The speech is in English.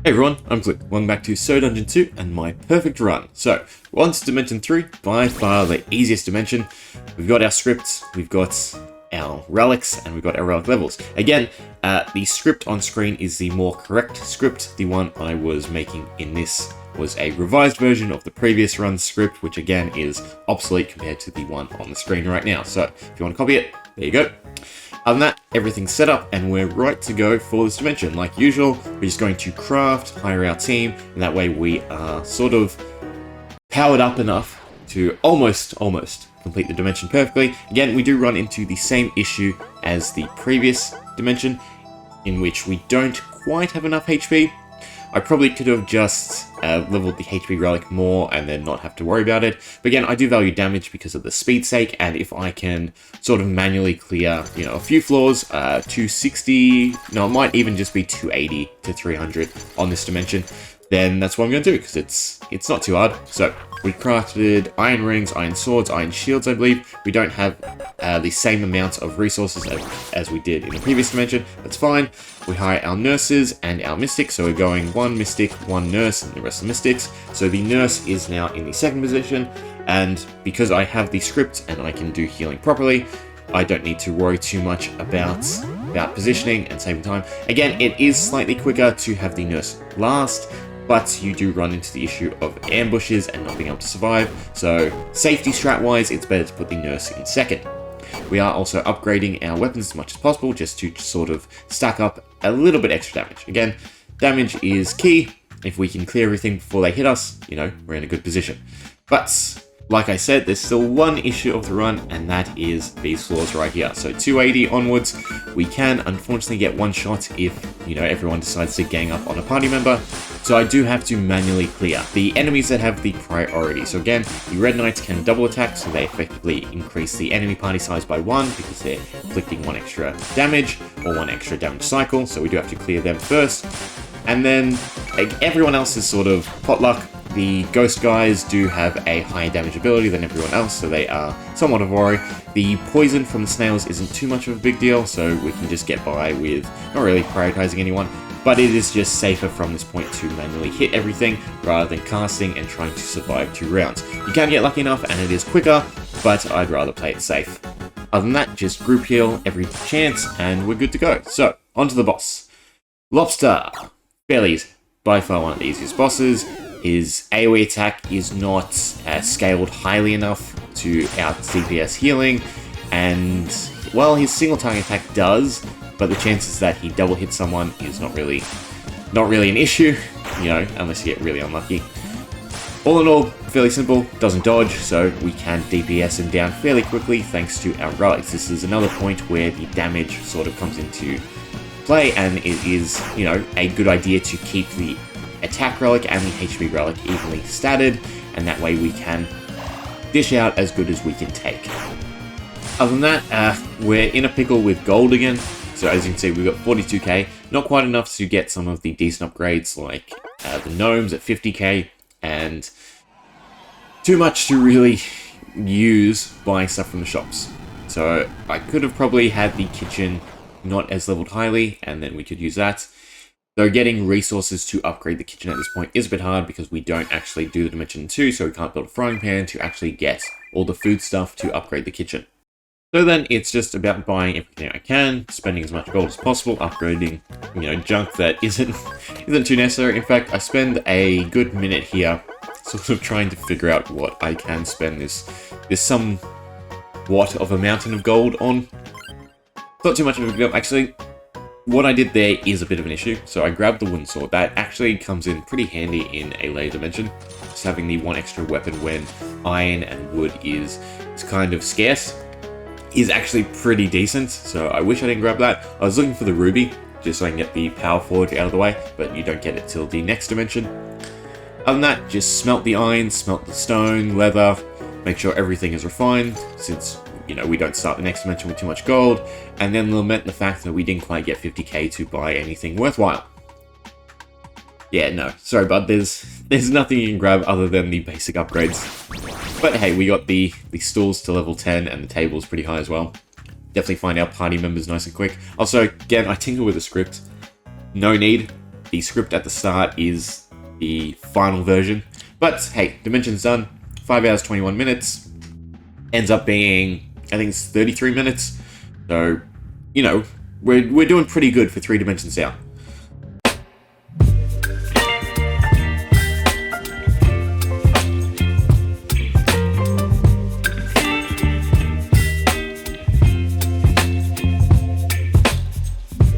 Hey everyone, I'm Click. Welcome back to So Dungeon 2 and my perfect run. So, we're on to Dimension 3, by far the easiest dimension. We've got our scripts, we've got our relics, and we've got our relic levels. Again, the script on screen is the more correct script. The one I was making in this was a revised version of the previous run script, which again is obsolete compared to the one on the screen right now. So, if you want to copy it, there you go. Other than that, everything's set up and we're right to go for this dimension. Like usual, we're just going to craft, hire our team, and that way we are sort of powered up enough to almost complete the dimension perfectly. Again, we do run into the same issue as the previous dimension, in which we don't quite have enough HP. I probably could have just leveled the HP relic more and then not have to worry about it. But again, I do value damage because of the speed sake, and if I can sort of manually clear, a few floors, 260, no, it might even just be 280 to 300 on this dimension, then that's what I'm going to do, because it's not too hard. So, we crafted iron rings, iron swords, iron shields, I believe. We don't have the same amount of resources as we did in the previous dimension. That's fine. We hire our nurses and our mystics, so we're going one mystic, one nurse, and the rest of the mystics. So the nurse is now in the second position, and because I have the script and I can do healing properly, I don't need to worry too much about positioning and saving time. Again, it is slightly quicker to have the nurse last, but you do run into the issue of ambushes and not being able to survive, so safety strat-wise, it's better to put the nurse in second. We are also upgrading our weapons as much as possible, just to sort of stack up a little bit extra damage. Again, damage is key. If we can clear everything before they hit us, we're in a good position. But like I said, there's still one issue of the run, and that is these floors right here. So 280 onwards, we can unfortunately get one shot if, everyone decides to gang up on a party member. So I do have to manually clear the enemies that have the priority. So again, the Red Knights can double attack, so they effectively increase the enemy party size by 1 because they're inflicting 1 extra damage or 1 extra damage cycle. So we do have to clear them first. And then everyone else is sort of potluck. The ghost guys do have a higher damage ability than everyone else, so they are somewhat of a worry. The poison from the snails isn't too much of a big deal, so we can just get by with not really prioritizing anyone, but it is just safer from this point to manually hit everything rather than casting and trying to survive 2 rounds. You can get lucky enough and it is quicker, but I'd rather play it safe. Other than that, just group heal every chance and we're good to go. So, on to the boss. Lobster. Fairly easy. By far one of the easiest bosses. His AoE attack is not scaled highly enough to out CPS healing, and, well, his single target attack does, but the chances that he double hits someone is not really an issue, unless you get really unlucky. All in all, fairly simple, doesn't dodge, so we can DPS him down fairly quickly thanks to our relics. This is another point where the damage sort of comes into play, and it is, a good idea to keep the attack relic and the HP relic evenly statted, and that way we can dish out as good as we can take. Other than that, we're in a pickle with gold again. So as you can see, we've got 42k, not quite enough to get some of the decent upgrades like the gnomes at 50k, and too much to really use buying stuff from the shops. So I could have probably had the kitchen not as leveled highly, and then we could use that. Though getting resources to upgrade the kitchen at this point is a bit hard because we don't actually do the Dimension 2, so we can't build a frying pan to actually get all the food stuff to upgrade the kitchen. So then it's just about buying everything I can, spending as much gold as possible, upgrading, junk that isn't too necessary. In fact, I spend a good minute here sort of trying to figure out what I can spend this somewhat of a mountain of gold on. Not too much of a deal, actually. What I did there is a bit of an issue, so I grabbed the wooden sword. That actually comes in pretty handy in a later dimension. Just having the 1 extra weapon when iron and wood is kind of scarce is actually pretty decent, so I wish I didn't grab that. I was looking for the ruby, just so I can get the power forge out of the way, but you don't get it till the next dimension. Other than that, just smelt the iron, smelt the stone, leather, make sure everything is refined, since we don't start the next dimension with too much gold, and then lament the fact that we didn't quite get 50k to buy anything worthwhile. Yeah, no, sorry bud, there's nothing you can grab other than the basic upgrades. But hey, we got the stools to level 10, and the table's pretty high as well. Definitely find our party members nice and quick. Also, again, I tinker with the script. No need. the script at the start is the final version. But hey, Dimension's done. 5 hours, 21 minutes. Ends up being, I think it's 33 minutes. So, you know, we're doing pretty good for 3 Dimensions down.